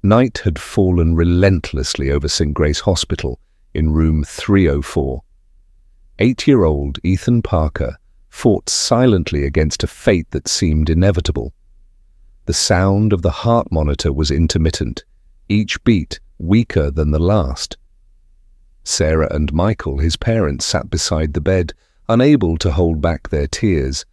Night had fallen relentlessly over St. Grace Hospital in room 304. 8-year-old Ethan Parker fought silently against a fate that seemed inevitable. The sound of the heart monitor was intermittent, each beat weaker than the last. Sarah and Michael, his parents, sat beside the bed, unable to hold back their tears.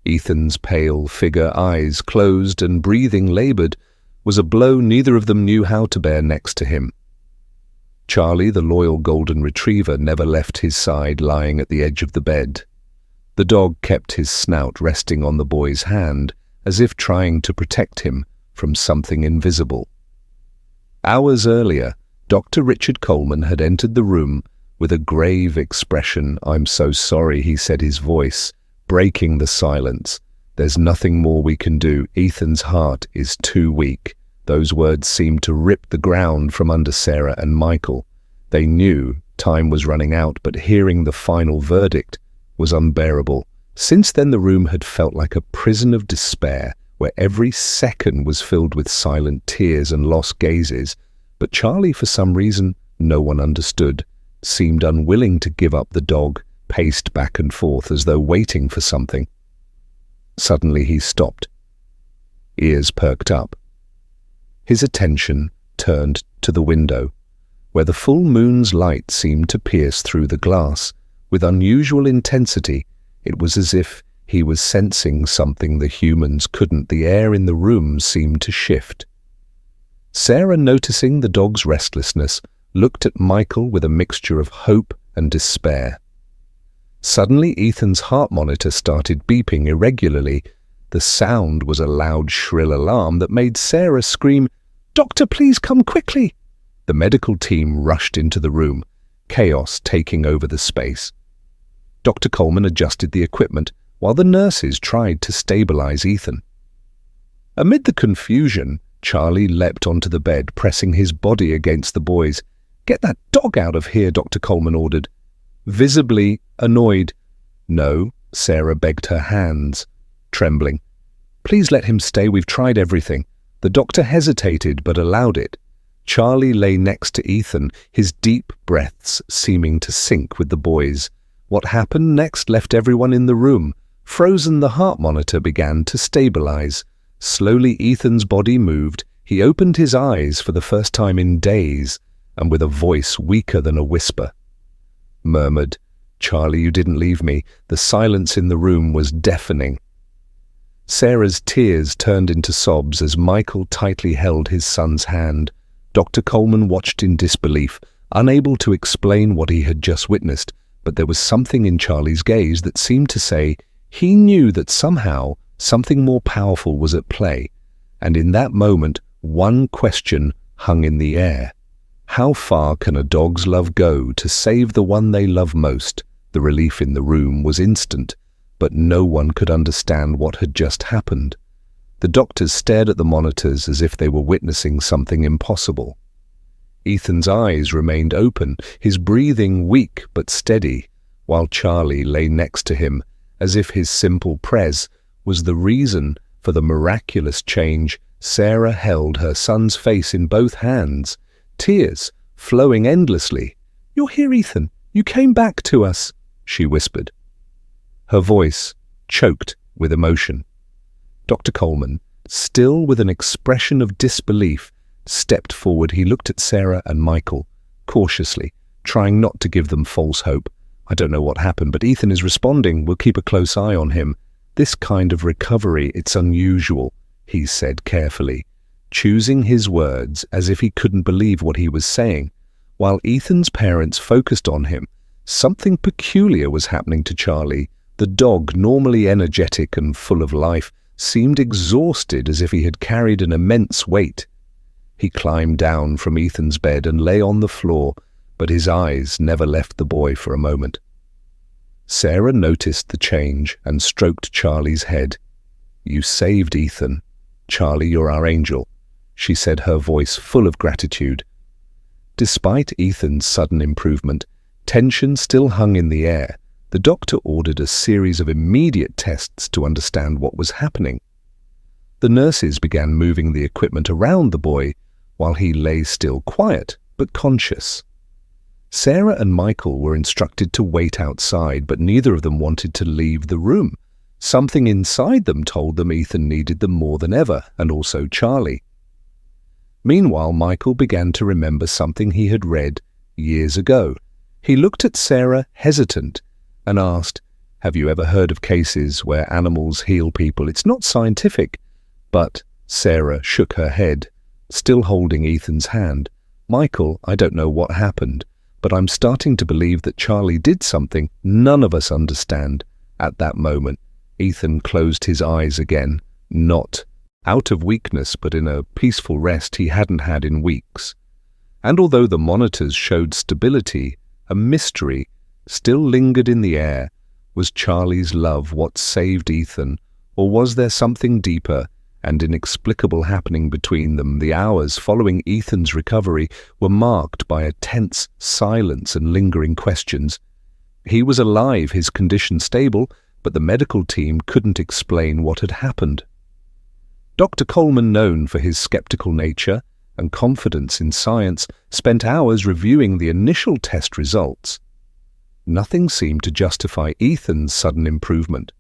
Ethan's pale figure, eyes closed and breathing labored, was a blow neither of them knew how to bear next to him. Charlie, the loyal golden retriever, never left his side, lying at the edge of the bed. The dog kept his snout resting on the boy's hand, as if trying to protect him from something invisible. Hours earlier, Dr. Richard Coleman had entered the room with a grave expression. "I'm so sorry," he said, his voice breaking the silence. "There's nothing more we can do. Ethan's heart is too weak." Those words seemed to rip the ground from under Sarah and Michael. They knew time was running out, but hearing the final verdict was unbearable. Since then, the room had felt like a prison of despair, where every second was filled with silent tears and lost gazes. But Charlie, for some reason no one understood, seemed unwilling to give up the dog, paced back and forth as though waiting for something. Suddenly he stopped. Ears perked up. His attention turned to the window, where the full moon's light seemed to pierce through the glass. With unusual intensity, it was as if he was sensing something the humans couldn't. The air in the room seemed to shift. Sarah, noticing the dog's restlessness, looked at Michael with a mixture of hope and despair. Suddenly, Ethan's heart monitor started beeping irregularly. The sound was a loud, shrill alarm that made Sarah scream, "Doctor, please come quickly!" The medical team rushed into the room, chaos taking over the space. Dr. Coleman adjusted the equipment while the nurses tried to stabilize Ethan. Amid the confusion, Charlie leapt onto the bed, pressing his body against the boys. "Get that dog out of here," Dr. Coleman ordered. Visibly annoyed. "No," Sarah begged, her hands trembling. "Please let him stay. We've tried everything." The doctor hesitated but allowed it. Charlie lay next to Ethan, his deep breaths seeming to sync with the boys. What happened next left everyone in the room. Frozen, the heart monitor began to stabilize. Slowly, Ethan's body moved. He opened his eyes for the first time in days, and with a voice weaker than a whisper, murmured, "Charlie, you didn't leave me." The silence in the room was deafening. Sarah's tears turned into sobs as Michael tightly held his son's hand. Dr. Coleman watched in disbelief, unable to explain what he had just witnessed, but there was something in Charlie's gaze that seemed to say he knew that somehow something more powerful was at play. And in that moment, one question hung in the air. How far can a dog's love go to save the one they love most? The relief in the room was instant, but no one could understand what had just happened. The doctors stared at the monitors as if they were witnessing something impossible. Ethan's eyes remained open, his breathing weak but steady, while Charlie lay next to him, as if his simple presence was the reason for the miraculous change. Sarah held her son's face in both hands, tears flowing endlessly. "You're here, Ethan. You came back to us," she whispered. Her voice choked with emotion. Dr. Coleman, still with an expression of disbelief, stepped forward. He looked at Sarah and Michael, cautiously, trying not to give them false hope. "I don't know what happened, but Ethan is responding. We'll keep a close eye on him. This kind of recovery, it's unusual," he said carefully, choosing his words as if he couldn't believe what he was saying. While Ethan's parents focused on him, something peculiar was happening to Charlie. The dog, normally energetic and full of life, seemed exhausted, as if he had carried an immense weight. He climbed down from Ethan's bed and lay on the floor, but his eyes never left the boy for a moment. Sarah noticed the change and stroked Charlie's head. "You saved Ethan. Charlie, you're our angel," she said, her voice full of gratitude. Despite Ethan's sudden improvement, tension still hung in the air. The doctor ordered a series of immediate tests to understand what was happening. The nurses began moving the equipment around the boy, while he lay still quiet but conscious. Sarah and Michael were instructed to wait outside, but neither of them wanted to leave the room. Something inside them told them Ethan needed them more than ever, and also Charlie. Meanwhile, Michael began to remember something he had read years ago. He looked at Sarah, hesitant, and asked, "Have you ever heard of cases where animals heal people? It's not scientific." But Sarah shook her head, still holding Ethan's hand. "Michael, I don't know what happened, but I'm starting to believe that Charlie did something none of us understand." At that moment, Ethan closed his eyes again, not out of weakness, but in a peaceful rest he hadn't had in weeks. And although the monitors showed stability, a mystery still lingered in the air. Was Charlie's love what saved Ethan, or was there something deeper and inexplicable happening between them? The hours following Ethan's recovery were marked by a tense silence and lingering questions. He was alive, his condition stable, but the medical team couldn't explain what had happened. Dr. Coleman, known for his skeptical nature and confidence in science, spent hours reviewing the initial test results. Nothing seemed to justify Ethan's sudden improvement.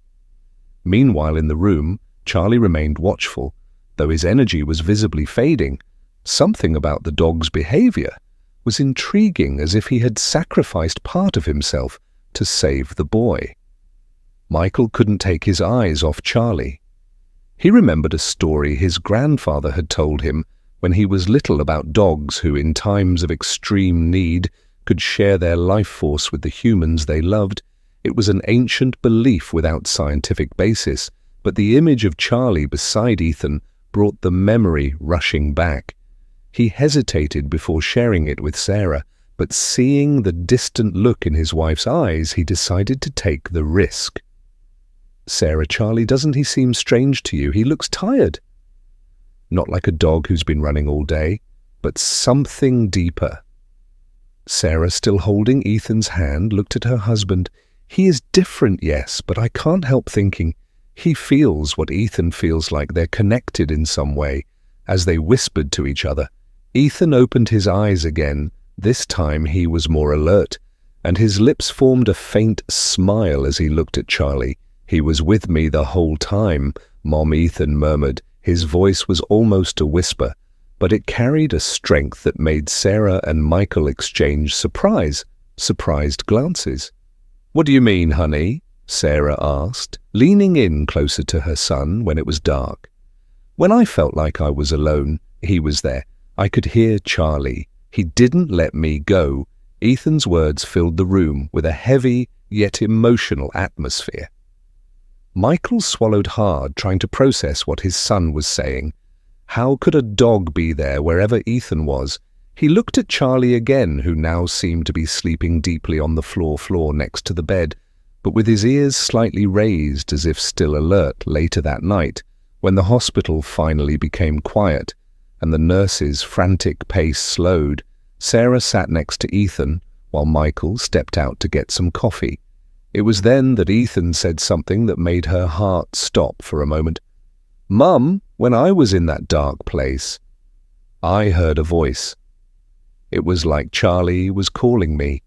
Meanwhile, in the room, Charlie remained watchful, though his energy was visibly fading. Something about the dog's behavior was intriguing, as if he had sacrificed part of himself to save the boy. Michael couldn't take his eyes off Charlie. He remembered a story his grandfather had told him when he was little about dogs who, in times of extreme need, could share their life force with the humans they loved. It was an ancient belief without scientific basis, but the image of Charlie beside Ethan brought the memory rushing back. He hesitated before sharing it with Sarah, but seeing the distant look in his wife's eyes, he decided to take the risk. "Sarah, Charlie, doesn't he seem strange to you? He looks tired." "Not like a dog who's been running all day, but something deeper." Sarah, still holding Ethan's hand, looked at her husband. "He is different, yes, but I can't help thinking he feels what Ethan feels like. They're connected in some way." As they whispered to each other, Ethan opened his eyes again. This time he was more alert, and his lips formed a faint smile as he looked at Charlie. "He was with me the whole time," Mom, Ethan murmured. His voice was almost a whisper, but it carried a strength that made Sarah and Michael exchange surprised glances. "What do you mean, honey?" Sarah asked, leaning in closer to her son when it was dark. "When I felt like I was alone, he was there. I could hear Charlie. He didn't let me go." Ethan's words filled the room with a heavy yet emotional atmosphere. Michael swallowed hard, trying to process what his son was saying. How could a dog be there wherever Ethan was? He looked at Charlie again, who now seemed to be sleeping deeply on the floor next to the bed, but with his ears slightly raised as if still alert. Later that night, when the hospital finally became quiet and the nurse's frantic pace slowed, Sarah sat next to Ethan while Michael stepped out to get some coffee. It was then that Ethan said something that made her heart stop for a moment. "Mum, when I was in that dark place, I heard a voice. It was like Charlie was calling me.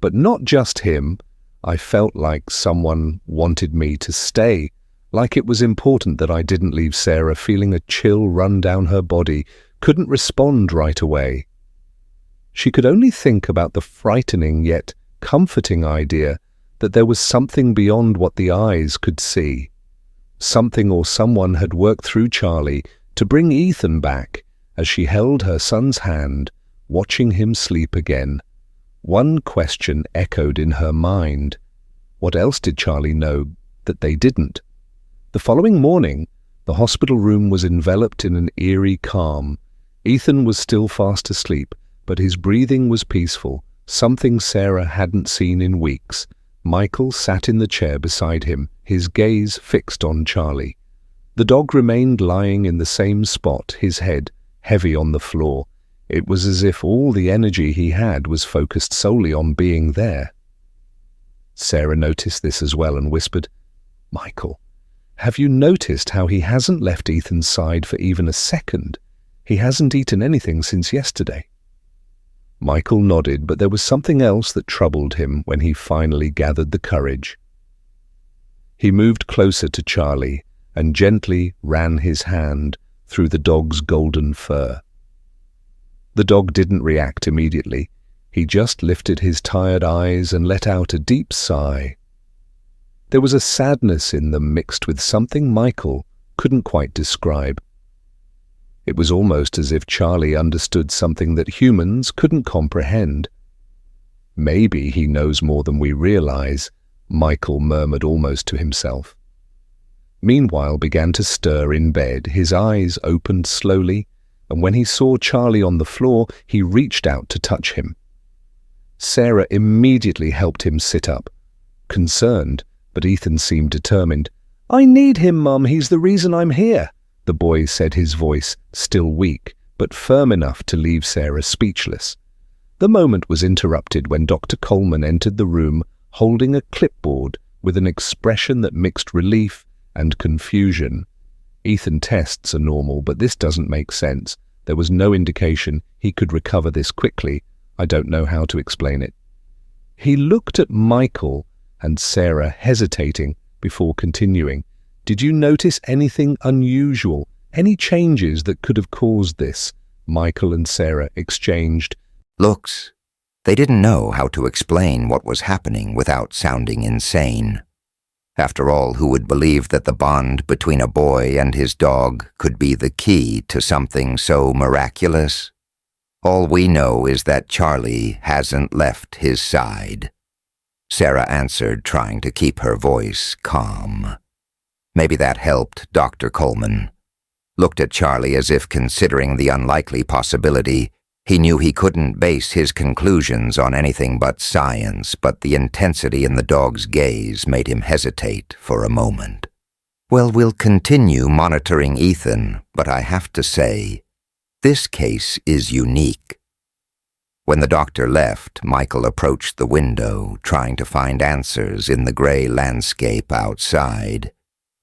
But not just him. I felt like someone wanted me to stay, like it was important that I didn't leave." Sarah, feeling a chill run down her body, couldn't respond right away. She could only think about the frightening yet comforting idea that there was something beyond what the eyes could see. Something or someone had worked through Charlie to bring Ethan back. As she held her son's hand, watching him sleep again, one question echoed in her mind. What else did Charlie know that they didn't? The following morning, the hospital room was enveloped in an eerie calm. Ethan was still fast asleep, but his breathing was peaceful, something Sarah hadn't seen in weeks. Michael sat in the chair beside him, his gaze fixed on Charlie. The dog remained lying in the same spot, his head heavy on the floor. It was as if all the energy he had was focused solely on being there. Sarah noticed this as well and whispered, "Michael, have you noticed how he hasn't left Ethan's side for even a second? He hasn't eaten anything since yesterday." Michael nodded, but there was something else that troubled him when he finally gathered the courage. He moved closer to Charlie and gently ran his hand through the dog's golden fur. The dog didn't react immediately. He just lifted his tired eyes and let out a deep sigh. There was a sadness in them mixed with something Michael couldn't quite describe. It was almost as if Charlie understood something that humans couldn't comprehend. "Maybe he knows more than we realize," Michael murmured almost to himself. Meanwhile began to stir in bed. His eyes opened slowly, and when he saw Charlie on the floor, he reached out to touch him. Sarah immediately helped him sit up. Concerned, but Ethan seemed determined. "I need him, Mum. He's the reason I'm here," the boy said, his voice still weak, but firm enough to leave Sarah speechless. The moment was interrupted when Dr. Coleman entered the room holding a clipboard with an expression that mixed relief and confusion. "Ethan, tests are normal, but this doesn't make sense. There was no indication he could recover this quickly. I don't know how to explain it." He looked at Michael and Sarah, hesitating before continuing. "Did you notice anything unusual, any changes that could have caused this?" Michael and Sarah exchanged looks. They didn't know how to explain what was happening without sounding insane. After all, who would believe that the bond between a boy and his dog could be the key to something so miraculous? All we know is that Charlie hasn't left his side. Sarah answered, trying to keep her voice calm. Maybe that helped. Dr. Coleman looked at Charlie as if considering the unlikely possibility. He knew he couldn't base his conclusions on anything but science, but the intensity in the dog's gaze made him hesitate for a moment. "Well, we'll continue monitoring Ethan, but I have to say, this case is unique." When the doctor left, Michael approached the window, trying to find answers in the gray landscape outside.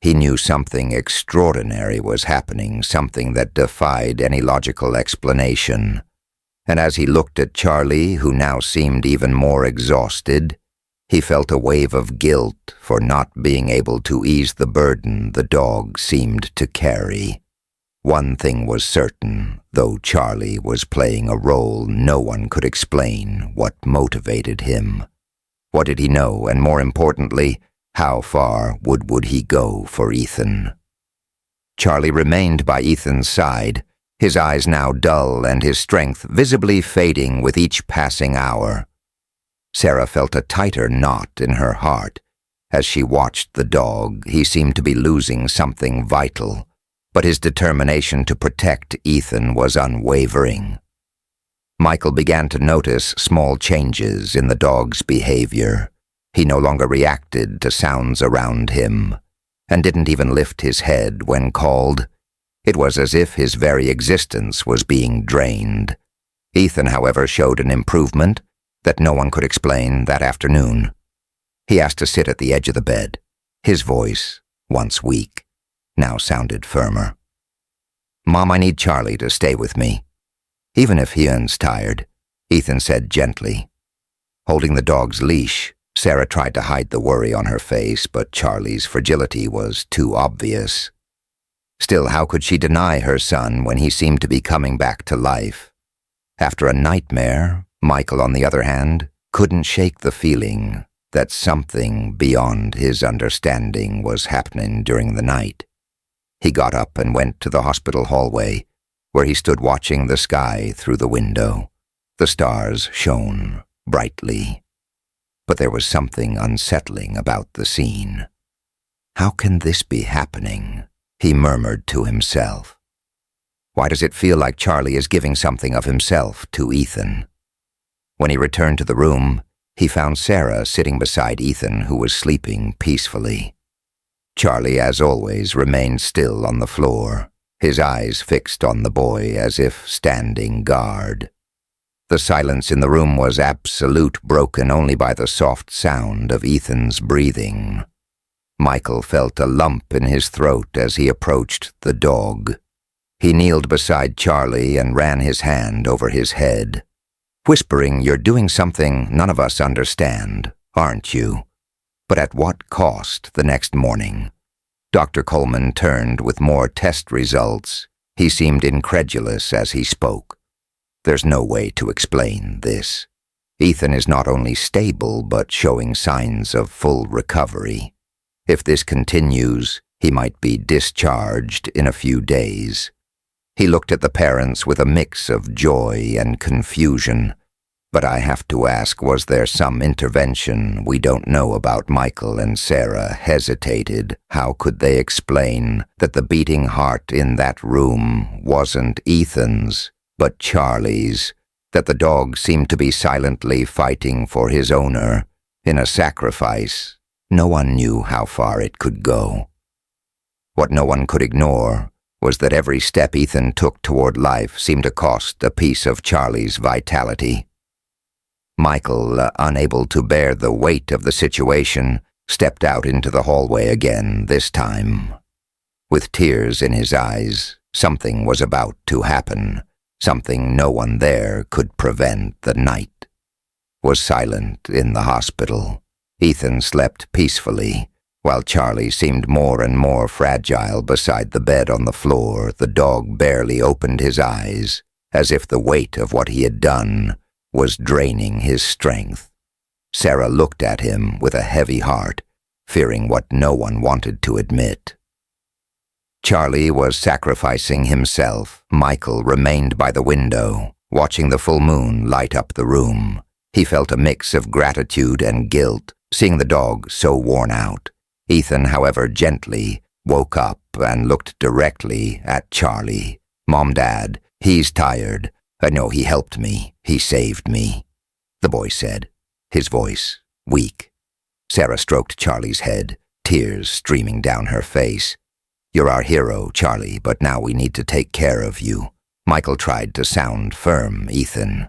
He knew something extraordinary was happening, something that defied any logical explanation. And as he looked at Charlie, who now seemed even more exhausted, he felt a wave of guilt for not being able to ease the burden the dog seemed to carry. One thing was certain: though Charlie was playing a role, no one could explain what motivated him. What did he know, and more importantly, how far would he go for Ethan? Charlie remained by Ethan's side, his eyes now dull and his strength visibly fading with each passing hour. Sarah felt a tighter knot in her heart as she watched the dog. He seemed to be losing something vital, but his determination to protect Ethan was unwavering. Michael began to notice small changes in the dog's behavior. He no longer reacted to sounds around him, and didn't even lift his head when called. It was as if his very existence was being drained. Ethan, however, showed an improvement that no one could explain that afternoon. He asked to sit at the edge of the bed. His voice, once weak, now sounded firmer. "Mom, I need Charlie to stay with me. Even if Ian's tired," Ethan said gently. Holding the dog's leash, Sarah tried to hide the worry on her face, but Charlie's fragility was too obvious. Still, how could she deny her son when he seemed to be coming back to life? After a nightmare, Michael, on the other hand, couldn't shake the feeling that something beyond his understanding was happening during the night. He got up and went to the hospital hallway, where he stood watching the sky through the window. The stars shone brightly, but there was something unsettling about the scene. "How can this be happening?" he murmured to himself. "Why does it feel like Charlie is giving something of himself to Ethan?" When he returned to the room, he found Sarah sitting beside Ethan, who was sleeping peacefully. Charlie, as always, remained still on the floor, his eyes fixed on the boy as if standing guard. The silence in the room was absolute, broken only by the soft sound of Ethan's breathing. Michael felt a lump in his throat as he approached the dog. He kneeled beside Charlie and ran his hand over his head, whispering, "You're doing something none of us understand, aren't you?" But at what cost the next morning? Dr. Coleman turned with more test results. He seemed incredulous as he spoke. "There's no way to explain this. Ethan is not only stable but showing signs of full recovery. If this continues, he might be discharged in a few days." He looked at the parents with a mix of joy and confusion. But I have to ask, was there some intervention we don't know about? Michael and Sarah hesitated. How could they explain that the beating heart in that room wasn't Ethan's, but Charlie's? That the dog seemed to be silently fighting for his owner in a sacrifice no one knew how far it could go. What no one could ignore was that every step Ethan took toward life seemed to cost a piece of Charlie's vitality. Michael, unable to bear the weight of the situation, stepped out into the hallway again, this time. With tears in his eyes, something was about to happen, something no one there could prevent. The night was silent in the hospital. Ethan slept peacefully, while Charlie seemed more and more fragile beside the bed on the floor. The dog barely opened his eyes, as if the weight of what he had done was draining his strength. Sarah looked at him with a heavy heart, fearing what no one wanted to admit. Charlie was sacrificing himself. Michael remained by the window, watching the full moon light up the room. He felt a mix of gratitude and guilt, seeing the dog so worn out. Ethan, however, gently woke up and looked directly at Charlie. "Mom, Dad, he's tired. I know he helped me. He saved me," the boy said, his voice weak. Sarah stroked Charlie's head, tears streaming down her face. "You're our hero, Charlie, but now we need to take care of you." Michael tried to sound firm. "Ethan,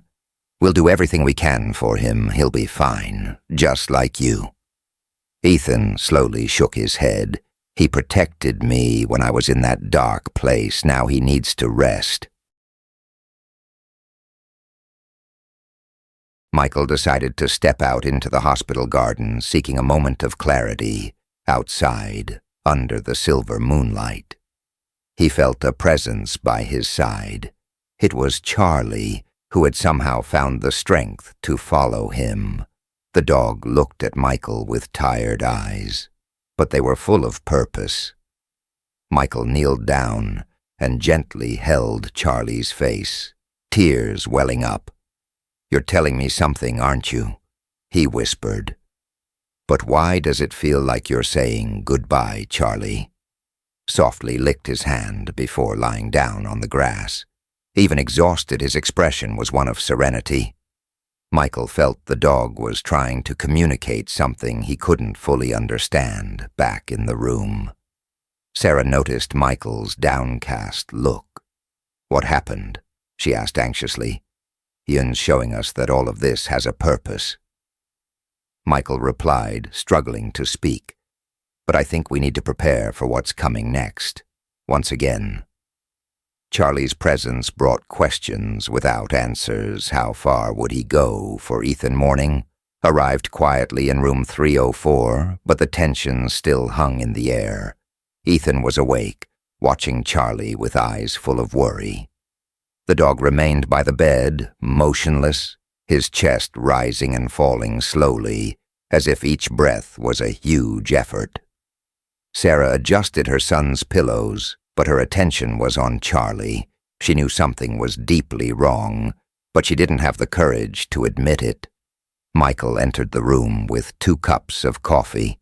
we'll do everything we can for him. He'll be fine, just like you." Ethan slowly shook his head. "He protected me when I was in that dark place. Now he needs to rest." Michael decided to step out into the hospital garden, seeking a moment of clarity. Outside, under the silver moonlight, he felt a presence by his side. It was Charlie, who had somehow found the strength to follow him. The dog looked at Michael with tired eyes, but they were full of purpose. Michael kneeled down and gently held Charlie's face, tears welling up. "You're telling me something, aren't you?" he whispered. "But why does it feel like you're saying goodbye, Charlie?" Softly licked his hand before lying down on the grass. Even exhausted, his expression was one of serenity. Michael felt the dog was trying to communicate something he couldn't fully understand back in the room. Sarah noticed Michael's downcast look. "What happened?" she asked anxiously. "Ian's showing us that all of this has a purpose." Michael replied, struggling to speak. "But I think we need to prepare for what's coming next." Once again, Charlie's presence brought questions without answers. How far would he go? For Ethan Morning arrived quietly in room 304, but the tension still hung in the air. Ethan was awake, watching Charlie with eyes full of worry. The dog remained by the bed, motionless, his chest rising and falling slowly, as if each breath was a huge effort. Sarah adjusted her son's pillows, but her attention was on Charlie. She knew something was deeply wrong, but she didn't have the courage to admit it. Michael entered the room with 2 cups of coffee.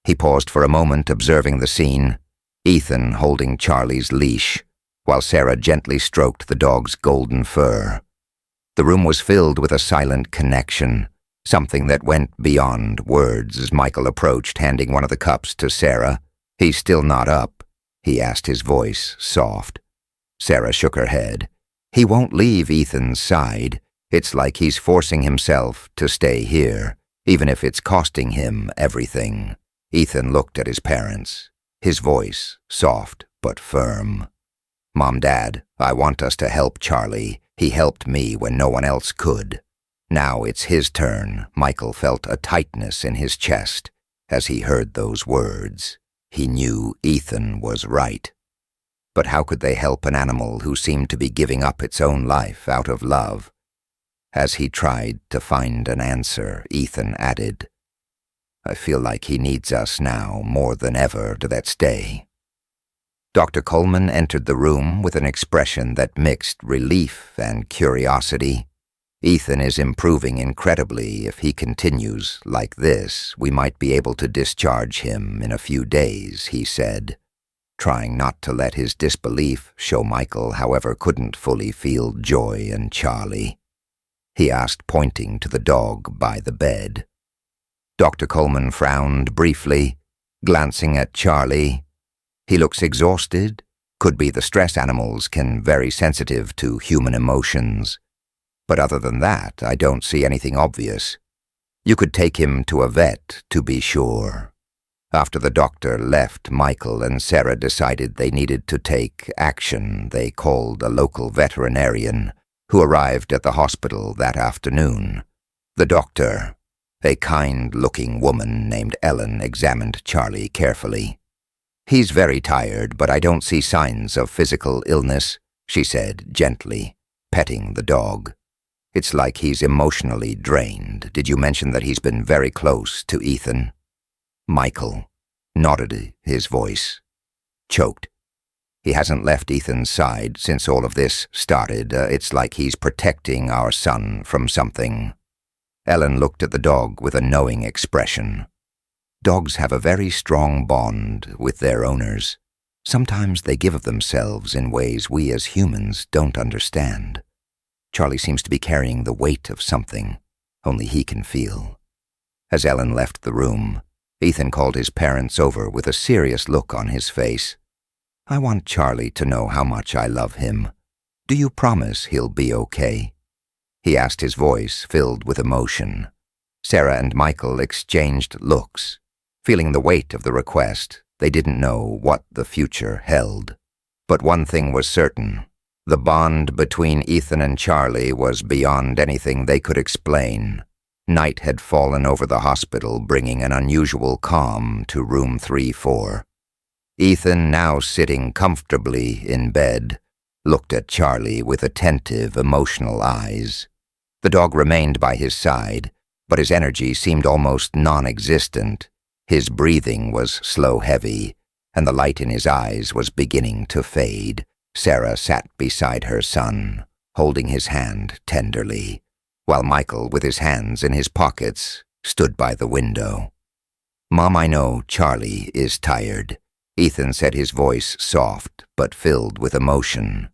He paused for a moment, observing the scene, Ethan holding Charlie's leash, while Sarah gently stroked the dog's golden fur. The room was filled with a silent connection, something that went beyond words. As Michael approached, handing one of the cups to Sarah, "He's still not up?" he asked, his voice soft. Sarah shook her head. "He won't leave Ethan's side. It's like he's forcing himself to stay here, even if it's costing him everything." Ethan looked at his parents, his voice soft but firm. "Mom, Dad, I want us to help Charlie. He helped me when no one else could." Now it's his turn. Michael felt a tightness in his chest as he heard those words. He knew Ethan was right. But how could they help an animal who seemed to be giving up its own life out of love? As he tried to find an answer, Ethan added, "I feel like he needs us now more than ever to that stay." Dr. Coleman entered the room with an expression that mixed relief and curiosity. "Ethan is improving incredibly. If he continues like this, we might be able to discharge him in a few days," he said, trying not to let his disbelief show Michael, however, couldn't fully feel joy in Charlie. He asked, pointing to the dog by the bed. Dr. Coleman frowned briefly, glancing at Charlie. "He looks exhausted. Could be the stress animals can very sensitive to human emotions. But other than that, I don't see anything obvious. You could take him to a vet to be sure." After the doctor left, Michael and Sarah decided they needed to take action. They called a local veterinarian, who arrived at the hospital that afternoon. The doctor, a kind-looking woman named Ellen, examined Charlie carefully. "He's very tired, but I don't see signs of physical illness," she said gently, petting the dog. "It's like he's emotionally drained. Did you mention that he's been very close to Ethan?" Michael nodded, his voice choked. "He hasn't left Ethan's side since all of this started. It's like he's protecting our son from something." Ellen looked at the dog with a knowing expression. "Dogs have a very strong bond with their owners. Sometimes they give of themselves in ways we as humans don't understand. Charlie seems to be carrying the weight of something only he can feel." As Ellen left the room, Ethan called his parents over with a serious look on his face. "I want Charlie to know how much I love him. Do you promise he'll be okay?" he asked, his voice filled with emotion. Sarah and Michael exchanged looks. Feeling the weight of the request, they didn't know what the future held. But one thing was certain. The bond between Ethan and Charlie was beyond anything they could explain. Night had fallen over the hospital, bringing an unusual calm to room 3-4. Ethan, now sitting comfortably in bed, looked at Charlie with attentive, emotional eyes. The dog remained by his side, but his energy seemed almost non-existent. His breathing was slow-heavy, and the light in his eyes was beginning to fade. Sarah sat beside her son, holding his hand tenderly, while Michael, with his hands in his pockets, stood by the window. "Mom, I know Charlie is tired," Ethan said, his voice soft but filled with emotion.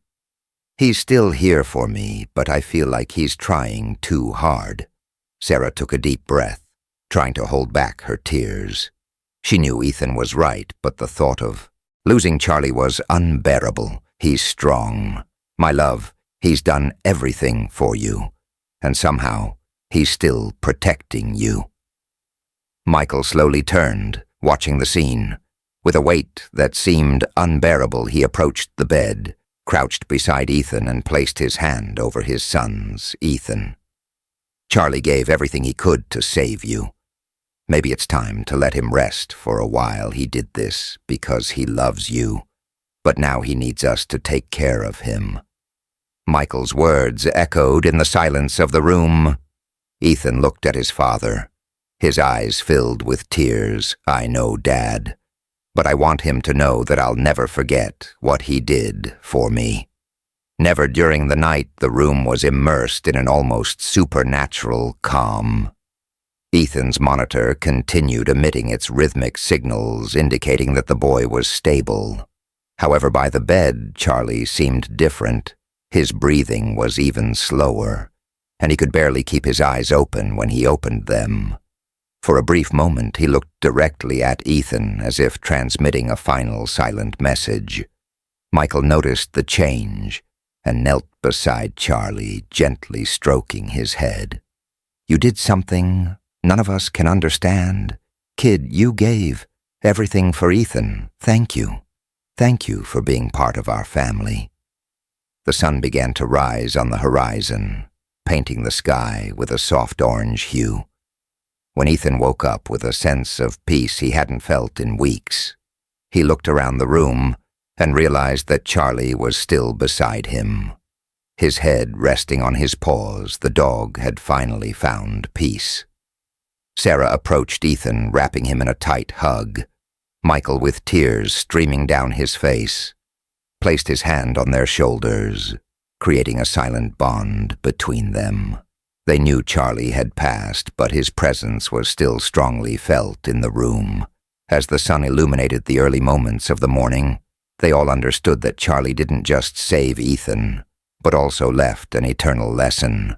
"He's still here for me, but I feel like he's trying too hard." Sarah took a deep breath, trying to hold back her tears. She knew Ethan was right, but the thought of losing Charlie was unbearable. "He's strong. My love, he's done everything for you, and somehow he's still protecting you." Michael slowly turned, watching the scene. With a weight that seemed unbearable, he approached the bed, crouched beside Ethan, and placed his hand over his son's. "Ethan, Charlie gave everything he could to save you. Maybe it's time to let him rest for a while. He did this because he loves you, but now he needs us to take care of him." Michael's words echoed in the silence of the room. Ethan looked at his father, his eyes filled with tears. "I know, Dad, but I want him to know that I'll never forget what he did for me." Never during the night, the room was immersed in an almost supernatural calm. Ethan's monitor continued emitting its rhythmic signals, indicating that the boy was stable. However, by the bed, Charlie seemed different. His breathing was even slower, and he could barely keep his eyes open when he opened them. For a brief moment, he looked directly at Ethan, as if transmitting a final silent message. Michael noticed the change and knelt beside Charlie, gently stroking his head. "You did something none of us can understand. Kid, you gave everything for Ethan. Thank you." Thank you for being part of our family." The sun began to rise on the horizon, painting the sky with a soft orange hue. When Ethan woke up with a sense of peace he hadn't felt in weeks, he looked around the room and realized that Charlie was still beside him. His head resting on his paws, the dog had finally found peace. Sarah approached Ethan, wrapping him in a tight hug. Michael, with tears streaming down his face, placed his hand on their shoulders, creating a silent bond between them. They knew Charlie had passed, but his presence was still strongly felt in the room. As the sun illuminated the early moments of the morning, they all understood that Charlie didn't just save Ethan, but also left an eternal lesson.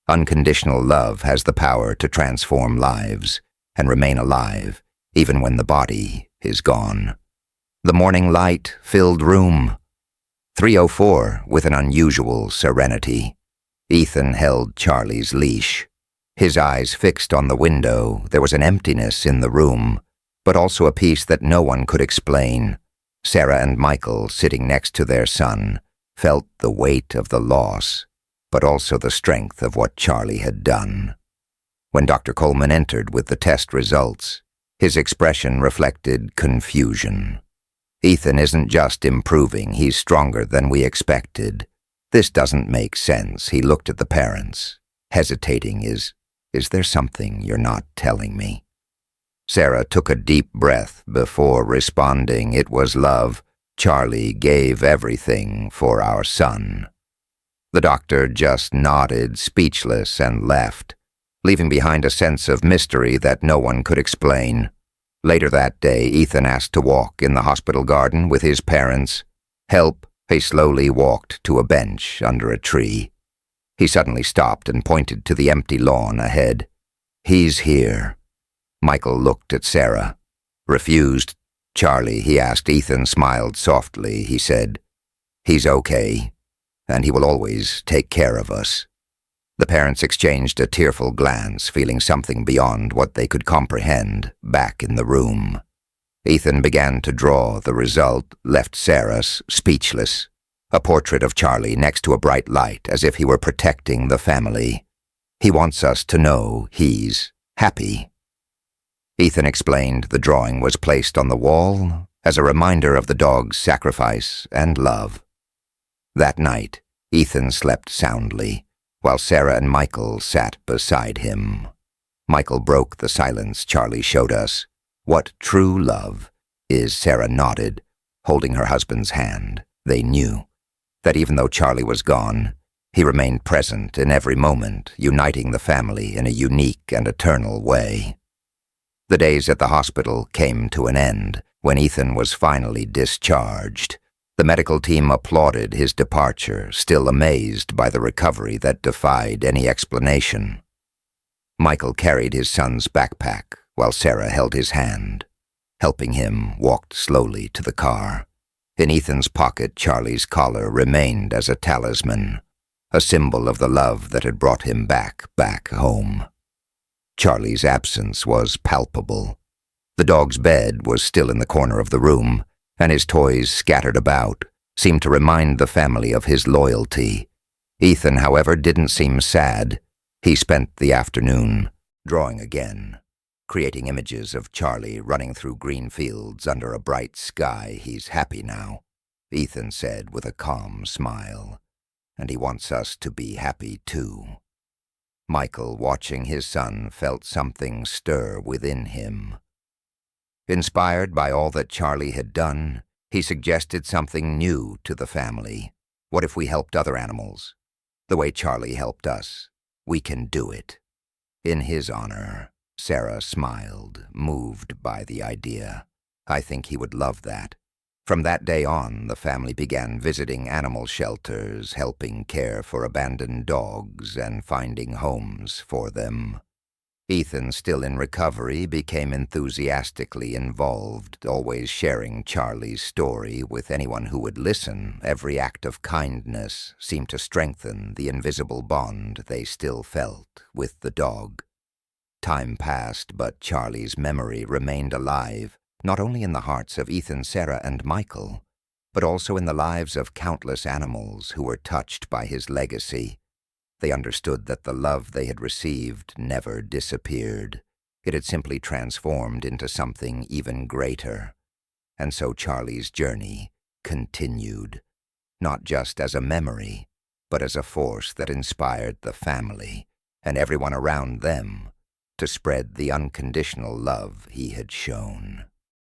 Unconditional love has the power to transform lives and remain alive, even when the body is gone. The morning light filled room 304 with an unusual serenity. Ethan held Charlie's leash. His eyes fixed on the window, there was an emptiness in the room, but also a peace that no one could explain. Sarah and Michael, sitting next to their son, felt the weight of the loss, but also the strength of what Charlie had done. When Dr. Coleman entered with the test results, his expression reflected confusion. "Ethan isn't just improving, he's stronger than we expected. This doesn't make sense." He looked at the parents, hesitating. Is there something you're not telling me?" Sarah took a deep breath before responding. "It was love. Charlie gave everything for our son." The doctor just nodded, speechless, and left, leaving behind a sense of mystery that no one could explain. Later that day, Ethan asked to walk in the hospital garden with his parents. "Help." He slowly walked to a bench under a tree. He suddenly stopped and pointed to the empty lawn ahead. "He's here." Michael looked at Sarah. "Refused." "Charlie," he asked. Ethan smiled softly. He said, "He's okay, and he will always take care of us." The parents exchanged a tearful glance, feeling something beyond what they could comprehend back in the room. Ethan began to draw. The result left Sarah speechless. A portrait of Charlie next to a bright light, as if he were protecting the family. "He wants us to know he's happy." Ethan explained the drawing was placed on the wall as a reminder of the dog's sacrifice and love. That night, Ethan slept soundly, while Sarah and Michael sat beside him. Michael broke the silence. "Charlie showed us what true love is." Sarah nodded, holding her husband's hand. They knew that even though Charlie was gone, he remained present in every moment, uniting the family in a unique and eternal way. The days at the hospital came to an end when Ethan was finally discharged. The medical team applauded his departure, still amazed by the recovery that defied any explanation. Michael carried his son's backpack while Sarah held his hand. Helping him, walked slowly to the car. In Ethan's pocket, Charlie's collar remained as a talisman, a symbol of the love that had brought him back home. Charlie's absence was palpable. The dog's bed was still in the corner of the room, and his toys scattered about seemed to remind the family of his loyalty. Ethan, however, didn't seem sad. He spent the afternoon drawing again, creating images of Charlie running through green fields under a bright sky. "He's happy now," Ethan said with a calm smile, "and he wants us to be happy too." Michael, watching his son, felt something stir within him. Inspired by all that Charlie had done, he suggested something new to the family. "What if we helped other animals? The way Charlie helped us. We can do it." In his honor, Sarah smiled, moved by the idea. "I think he would love that." From that day on, the family began visiting animal shelters, helping care for abandoned dogs, and finding homes for them. Ethan, still in recovery, became enthusiastically involved, always sharing Charlie's story with anyone who would listen. Every act of kindness seemed to strengthen the invisible bond they still felt with the dog. Time passed, but Charlie's memory remained alive, not only in the hearts of Ethan, Sarah, and Michael, but also in the lives of countless animals who were touched by his legacy. They understood that the love they had received never disappeared. It had simply transformed into something even greater. And so Charlie's journey continued, not just as a memory, but as a force that inspired the family and everyone around them to spread the unconditional love he had shown.